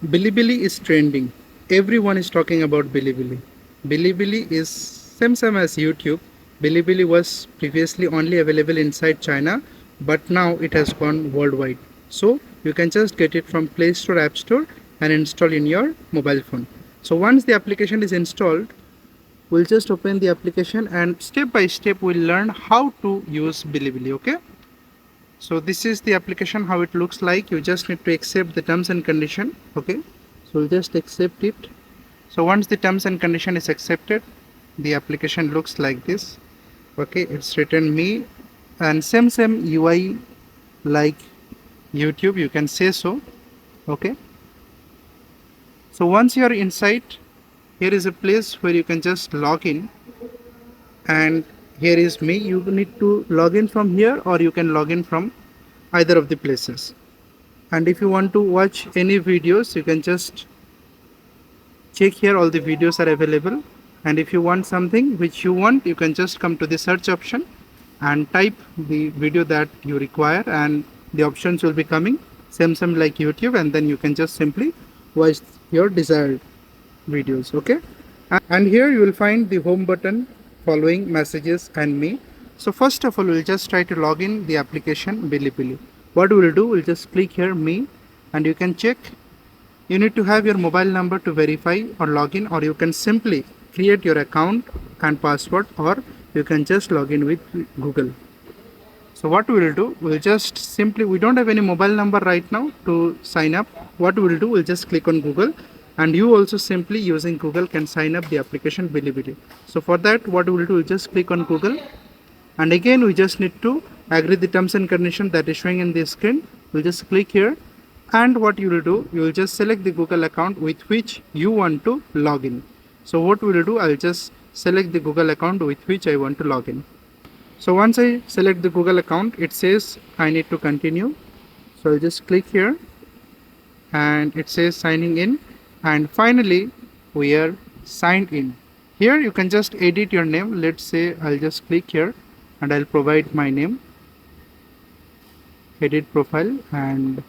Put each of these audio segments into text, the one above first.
BiliBili is trending. Everyone is talking about BiliBili. BiliBili is same as YouTube. BiliBili was previously only available inside China, but now it has gone worldwide. So you can just get it from Play Store, App Store, and install in your mobile phone. So once the application is installed, we'll just open the application and step by step we'll learn how to use BiliBili. Okay. So this is the application, how it looks like. You just need to accept the terms and condition. Okay, so we'll just accept it. So once the terms and condition is accepted, the application looks like this. Okay, it's written me and same UI like YouTube, you can say so. Okay, so once you are inside, here is a place where you can just log in, and here is me. You need to log in from here, or you can log in from either of the places. And if you want to watch any videos, you can just check here, all the videos are available. And if you want something which you want, you can just come to the search option and type the video that you require, and the options will be coming same like YouTube, and then you can just simply watch your desired videos. Okay, and here you will find the home button, following, messages, and me. So first of all, we'll just try to log in the application BiliBili. What we'll do, we'll just click here me, and you can check. You need to have your mobile number to verify or log in, or you can simply create your account and password, or you can just log in with Google. So what we'll do, we'll just simply, we don't have any mobile number right now to sign up. What we'll do, we'll just click on Google, and you also simply using Google can sign up the application BiliBili. So for that, what we'll do, we'll just click on Google, and again we just need to agree the terms and condition that is showing in the screen. We'll just click here, and what you will do, you will just select the Google account with which you want to log in. So what we will do, I'll just select the Google account with which I want to log in. So once I select the Google account, it says I need to continue. So I'll just click here, and it says signing in, and finally we are signed in. Here you can just edit your name. Let's say I'll just click here, and I'll provide my name, edit profile, and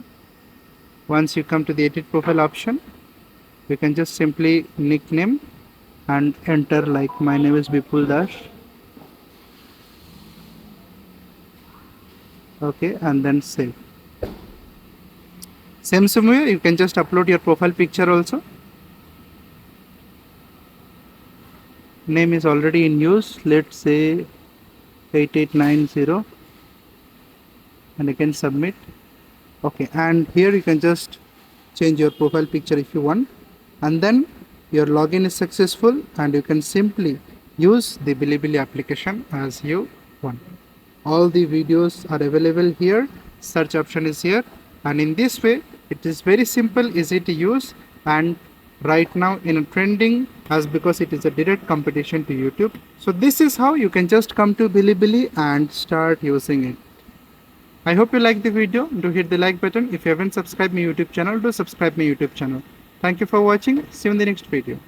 once you come to the edit profile option, you can just simply nickname and enter like my name is BiliBili. Okay, and then save. Same way, you can just upload your profile picture also. Name is already in use, let's say 8890, and you can submit. Okay, and here you can just change your profile picture if you want, and then your login is successful, and you can simply use the BiliBili application as you want. All the videos are available here, search option is here, and in this way it is very simple, easy to use, and right now in a trending as because it is a direct competition to YouTube. So this is how you can just come to BiliBili and start using it. I hope you like the video. Do hit the like button. If you haven't subscribed my YouTube channel, do subscribe my YouTube channel. Thank you for watching. See you in the next video.